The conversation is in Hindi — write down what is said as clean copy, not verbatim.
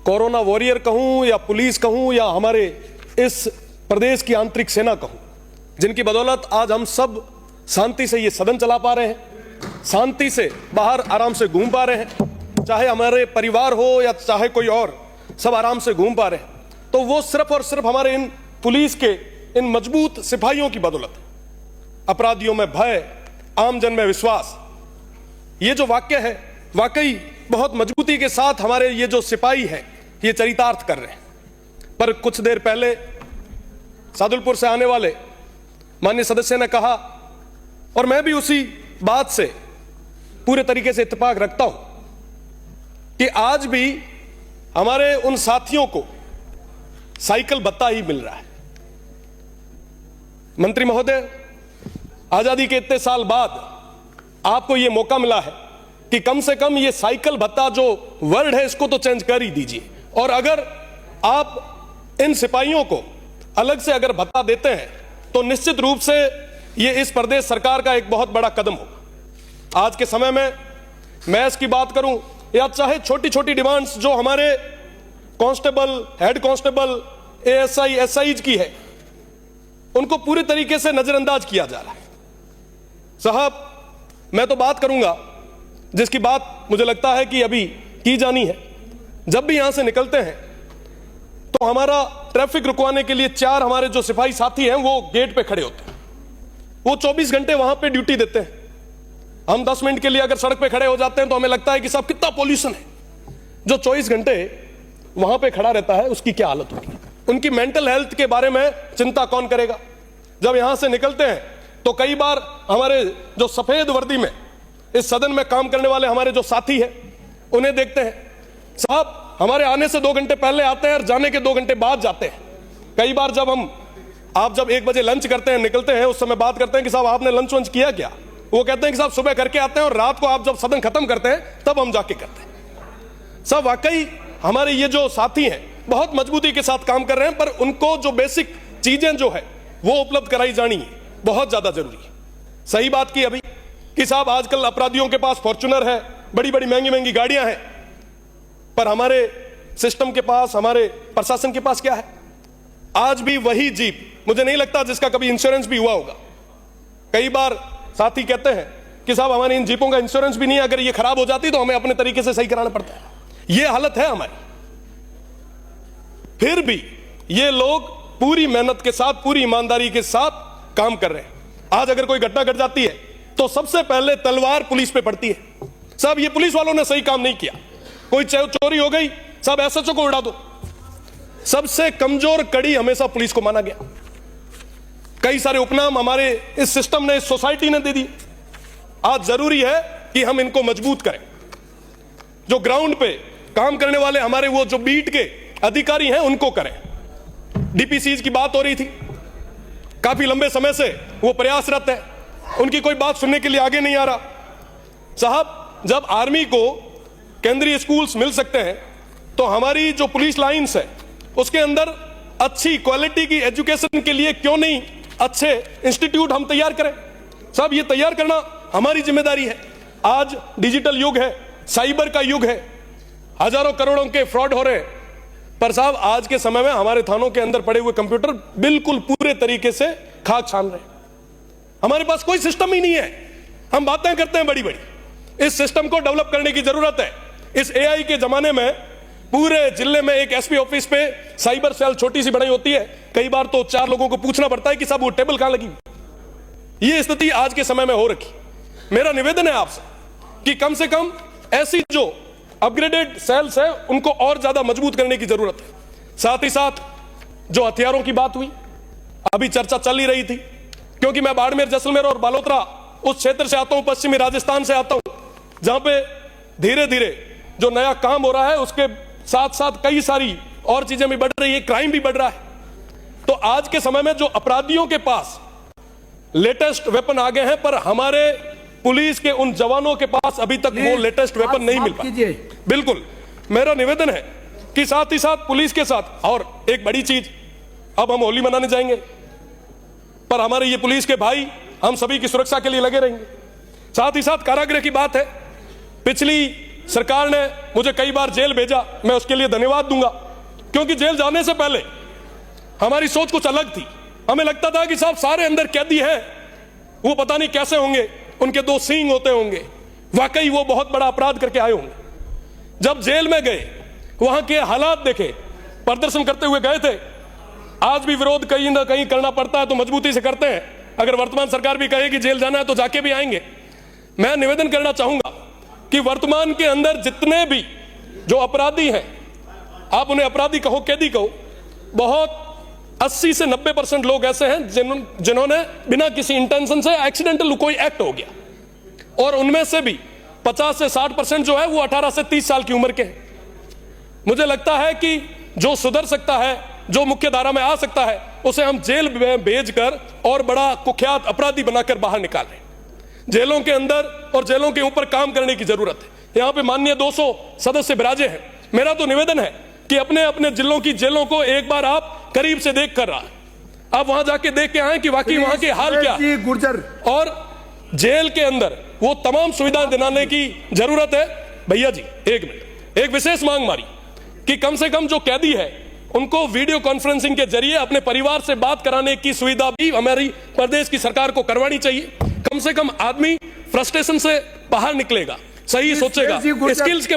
कोरोना वॉरियर कहूं या पुलिस कहूं या हमारे इस प्रदेश की आंतरिक सेना कहूं, जिनकी बदौलत आज हम सब शांति से ये सदन चला पा रहे हैं, शांति से बाहर आराम से घूम पा रहे हैं, चाहे हमारे परिवार हो या चाहे कोई और, सब आराम से घूम पा रहे हैं, तो वो सिर्फ और सिर्फ हमारे इन पुलिस के इन मजबूत सिपाहियों की बदौलत है। अपराधियों में भय, आम जन में विश्वास, ये जो वाक्य है वाकई बहुत मजबूती के साथ हमारे ये जो सिपाही हैं ये चरितार्थ कर रहे हैं। पर कुछ देर पहले सादुलपुर से आने वाले माननीय सदस्य ने कहा, और मैं भी उसी बात से पूरे तरीके से इत्तेफाक रखता हूं, कि आज भी हमारे उन साथियों को साइकिल भत्ता ही मिल रहा है। मंत्री महोदय, आजादी के इतने साल बाद आपको यह मौका मिला है कि कम से कम ये साइकिल भत्ता जो वर्ड है इसको तो चेंज कर ही दीजिए, और अगर आप इन सिपाहियों को अलग से अगर भत्ता देते हैं तो निश्चित रूप से ये इस प्रदेश सरकार का एक बहुत बड़ा कदम होगा। आज के समय में मैं इसकी बात करूं या चाहे छोटी छोटी डिमांड्स जो हमारे constable, head constable, ASI, SIs की है, उनको पूरी तरीके से नजरअंदाज किया जा रहा है। साहब, मैं तो बात करूंगा जिसकी बात मुझे लगता है कि अभी की जानी है। जब भी यहां से निकलते हैं तो हमारा ट्रैफिक रुकवाने के लिए 4 हमारे जो सिपाही साथी हैं वो गेट पे खड़े होते हैं। वो 24 घंटे वहां पे ड्यूटी देते हैं। हम 10 मिनट के लिए अगर सड़क पे खड़े हो जाते हैं तो हमें लगता है कि साहब कितना पॉल्यूशन है। जो 24 घंटे वहां पे खड़ा रहता है उसकी क्या हालत होगी, उनकी मेंटल हेल्थ के बारे में चिंता कौन करेगा। जब यहां से निकलते हैं तो कई बार हमारे जो सफेद वर्दी में इस सदन में काम करने वाले हमारे जो साथी हैं उन्हें देखते हैं, साहब हमारे आने से 2 घंटे पहले आते हैं और जाने के 2 घंटे बाद जाते हैं। कई बार जब आप जब 1 बजे लंच करते हैं, निकलते हैं, उस समय बात करते हैं कि साहब आपने लंच वंच किया क्या, वो कहते हैं कि साहब सुबह करके आते हैं और रात को आप जब सदन खत्म करते हैं तब हम जाके करते हैं। साहब वाकई हमारे ये जो साथी हैं बहुत मजबूती के साथ काम कर रहे हैं, पर उनको जो बेसिक चीजें जो है वो उपलब्ध कराई जानी बहुत ज्यादा जरूरी है। सही बात की अभी कि साहब आजकल अपराधियों के पास फॉर्च्यूनर है, बड़ी बड़ी महंगी महंगी गाड़ियां हैं, पर हमारे सिस्टम के पास, हमारे प्रशासन के पास क्या है? आज भी वही जीप, मुझे नहीं लगता जिसका कभी इंश्योरेंस भी हुआ होगा। कई बार साथी कहते हैं कि साहब हमारी इन जीपों का इंश्योरेंस भी नहीं है, अगर ये खराब हो जाती तो हमें अपने तरीके से सही कराना पड़ता है। ये हालत है हमारी। फिर भी ये लोग पूरी मेहनत के साथ, पूरी ईमानदारी के साथ काम कर रहे हैं। आज अगर कोई घटना घट जाती है तो सबसे पहले तलवार पुलिस पे पड़ती है। साहब ये पुलिस वालों ने सही काम नहीं किया, कोई चोरी हो गई, सब एसएचओ को उड़ा दो। सबसे कमजोर कड़ी हमेशा पुलिस को माना गया। कई सारे उपनाम हमारे इस सिस्टम ने, इस सोसाइटी ने दे दिए। आज जरूरी है कि हम इनको मजबूत करें। जो ग्राउंड पे काम करने वाले हमारे वो जो बीट के अधिकारी हैं उनको करें। डीपीसीज की बात हो रही थी, काफी लंबे समय से वो प्रयासरत है, उनकी कोई बात सुनने के लिए आगे नहीं आ रहा। साहब जब आर्मी को केंद्रीय स्कूल्स मिल सकते हैं तो हमारी जो पुलिस लाइंस है उसके अंदर अच्छी क्वालिटी की एजुकेशन के लिए क्यों नहीं अच्छे इंस्टीट्यूट हम तैयार करें। साहब ये तैयार करना हमारी जिम्मेदारी है। आज डिजिटल युग है, साइबर का युग है, हजारों करोड़ों के फ्रॉड हो रहे हैं, पर साहब आज के समय में हमारे थानों के अंदर पड़े हुए कंप्यूटर बिल्कुल पूरे तरीके से खाक छान रहे हैं। हमारे पास कोई सिस्टम ही नहीं है। हम बातें करते हैं बड़ी बड़ी, इस सिस्टम को डेवलप करने की जरूरत है। इस एआई के जमाने में पूरे जिले में एक एसपी ऑफिस पे साइबर सेल छोटी सी बनाई होती है, कई बार तो 4 लोगों को पूछना पड़ता है कि साहब वो टेबल कहां लगी। ये स्थिति आज के समय में हो रखी। मेरा निवेदन है आपसे कि कम से कम ऐसी जो अपग्रेडेड सेल्स है उनको और ज्यादा मजबूत करने की जरूरत है। साथ ही साथ जो हथियारों की बात हुई, अभी चर्चा चल ही रही थी, क्योंकि मैं बाड़मेर, जैसलमेर और बालोतरा उस क्षेत्र से आता हूं, पश्चिमी राजस्थान से आता हूं, जहां पे धीरे धीरे जो नया काम हो रहा है उसके साथ साथ कई सारी और चीजें भी बढ़ रही है, क्राइम भी बढ़ रहा है। तो आज के समय में जो अपराधियों के पास लेटेस्ट वेपन आ गए हैं, पर हमारे पुलिस के उन जवानों के पास अभी तक वो लेटेस्ट वेपन नहीं मिल पाए। बिल्कुल मेरा निवेदन है कि साथ ही साथ पुलिस के साथ और एक बड़ी चीज, अब हम होली मनाने जाएंगे, पर हमारे ये पुलिस के भाई हम सभी की सुरक्षा के लिए लगे रहेंगे। साथ ही साथ कारागृह की बात है। पिछली सरकार ने मुझे कई बार जेल भेजा, मैं उसके लिए धन्यवाद दूंगा, क्योंकि जेल जाने से पहले हमारी सोच कुछ अलग थी। हमें लगता था कि साहब सारे अंदर कैदी हैं, वो पता नहीं कैसे होंगे, उनके 2 सींग होते होंगे, वाकई वो बहुत बड़ा अपराध करके आए होंगे। जब जेल में गए, वहां के हालात देखे, प्रदर्शन करते हुए गए थे। आज भी विरोध कहीं ना कहीं करना पड़ता है तो मजबूती से करते हैं। अगर वर्तमान सरकार भी कहे कि जेल जाना है तो जाके भी आएंगे। मैं निवेदन करना चाहूंगा कि वर्तमान के अंदर जितने भी जो अपराधी हैं, आप उन्हें अपराधी कहो, कैदी कहो, बहुत 80 से 90% लोग ऐसे हैं जिन्होंने बिना किसी इंटेंशन से एक्सीडेंटल कोई एक्ट हो गया, और उनमें से भी 50 से 60% जो है वो 18 से 30 साल की उम्र के हैं। मुझे लगता है कि जो सुधर सकता है, जो मुख्य धारा में आ सकता है, उसे हम जेल में भेजकर और बड़ा कुख्यात अपराधी बनाकर बाहर निकालें। जेलों के अंदर और जेलों के ऊपर काम करने की जरूरत है। यहां पे माननीय 200 सदस्य विराजे हैं। मेरा तो निवेदन है कि अपने अपने जिलों की जेलों को एक बार आप करीब से देख कर रहा है, आप वहां जाके देख के आए कि वाकई वहां के हाल क्या है, गुर्जर, और जेल के अंदर वो तमाम सुविधाएं दिलाने की जरूरत है। भैया जी एक मिनट, एक विशेष मांग मारी कि कम से कम जो कैदी है उनको वीडियो कॉन्फ्रेंसिंग के जरिए अपने परिवार से बात कराने की सुविधा भी हमारी प्रदेश की सरकार को करवानी चाहिए। कम से कम आदमी फ्रस्ट्रेशन से बाहर निकलेगा, सही सोचेगा, स्किल्स के